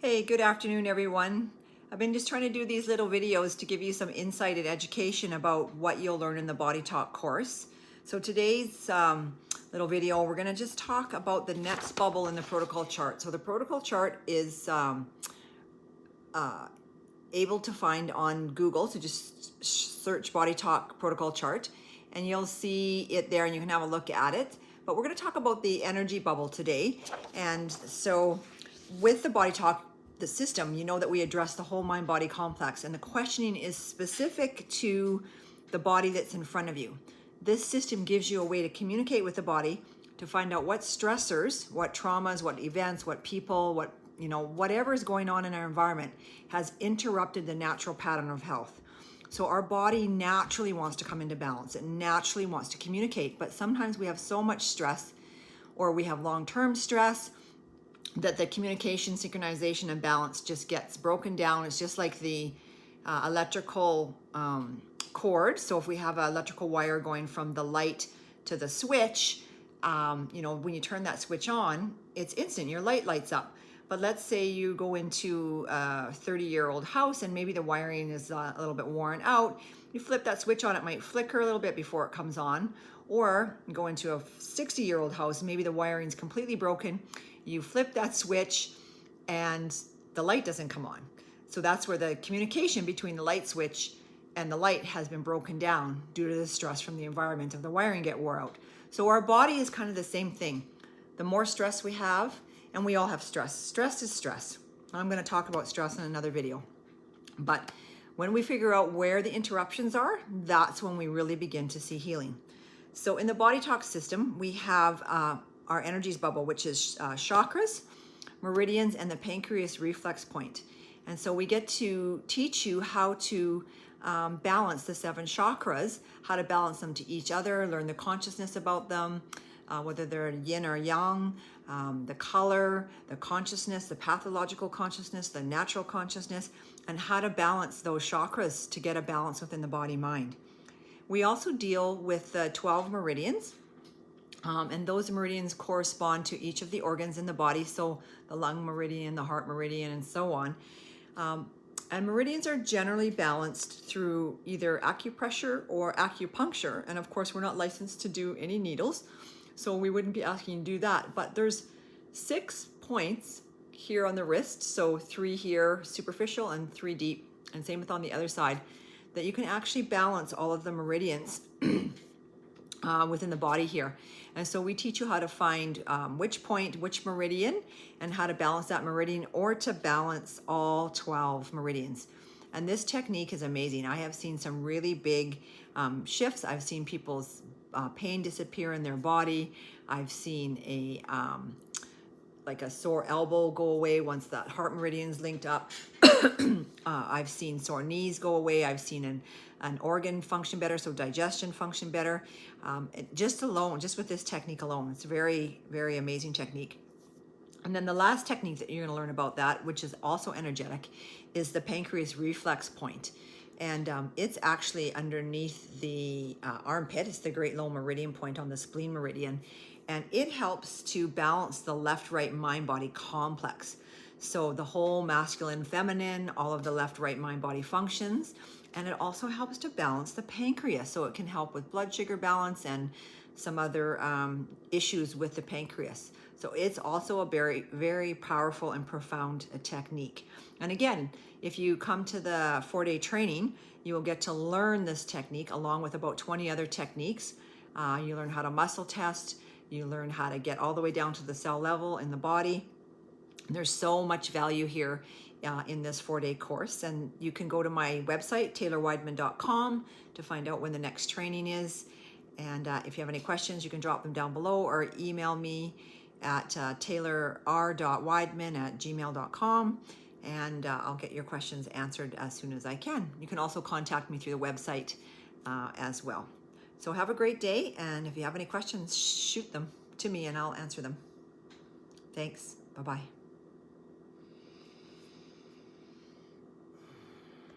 Hey, good afternoon, everyone. I've been just trying to do these little videos to give you some insight and education about what you'll learn in the BodyTalk course. So today's little video, we're going to just talk about the next bubble in the protocol chart. So the protocol chart is able to find on Google. So just search BodyTalk protocol chart and you'll see it there and you can have a look at it. But we're going to talk about the energy bubble today. And so with the BodyTalk, the system, you know that we address the whole mind-body complex, and the questioning is specific to the body that's in front of you. This system gives you a way to communicate with the body to find out what stressors, what traumas, what events, what people, whatever is going on in our environment has interrupted the natural pattern of health. So our body naturally wants to come into balance. It naturally wants to communicate, but sometimes we have so much stress or we have long-term stress that the communication, synchronization, and balance just gets broken down. It's just like the electrical cord. So if we have an electrical wire going from the light to the switch, when you turn that switch on, it's instant, your light lights up. But let's say you go into a 30-year-old house and maybe the wiring is a little bit worn out. You flip that switch on, it might flicker a little bit before it comes on. Or you go into a 60-year-old house, maybe the wiring's completely broken. You flip that switch and the light doesn't come on. So that's where the communication between the light switch and the light has been broken down due to the stress from the environment of the wiring get wore out. So our body is kind of the same thing. The more stress we have, and we all have stress. Stress is stress. I'm going to talk about stress in another video. But when we figure out where the interruptions are, that's when we really begin to see healing. So in the BodyTalk system, we have our energies bubble, which is chakras, meridians, and the pancreas reflex point. And so we get to teach you how to balance the 7 chakras, how to balance them to each other, learn the consciousness about them, whether they're yin or yang, the color, the consciousness, the pathological consciousness, the natural consciousness, and how to balance those chakras to get a balance within the body-mind. We also deal with the 12 meridians. And those meridians correspond to each of the organs in the body. So the lung meridian, the heart meridian, and so on. And meridians are generally balanced through either acupressure or acupuncture. And of course, we're not licensed to do any needles, so we wouldn't be asking you to do that. But there's 6 points here on the wrist. So 3 here, superficial, and 3 deep. And same with on the other side, that you can actually balance all of the meridians within the body here. And so we teach you how to find which point, which meridian, and how to balance that meridian or to balance all 12 meridians. And this technique is amazing. I have seen some really big shifts. I've seen people's pain disappear in their body. I've seen like a sore elbow go away once that heart meridian's linked up. I've seen sore knees go away. I've seen an organ function better, so digestion function better. Just with this technique alone, it's a very, very amazing technique. And then the last technique that you're going to learn about that, which is also energetic, is the pancreas reflex point. And it's actually underneath the armpit. It's the great low meridian point on the spleen meridian. And it helps to balance the left-right mind-body complex. So the whole masculine, feminine, all of the left-right mind-body functions. And it also helps to balance the pancreas. So it can help with blood sugar balance and some other issues with the pancreas. So it's also a very, very powerful and profound technique. And again, if you come to the 4-day training, you will get to learn this technique along with about 20 other techniques. You learn how to muscle test. You learn how to get all the way down to the cell level in the body. There's so much value here in this 4-day course. And you can go to my website, taylorwideman.com, to find out when the next training is. And if you have any questions, you can drop them down below or email me at taylor.r.wideman@gmail.com. And I'll get your questions answered as soon as I can. You can also contact me through the website as well. So have a great day, and if you have any questions, shoot them to me and I'll answer them. Thanks. Bye-bye.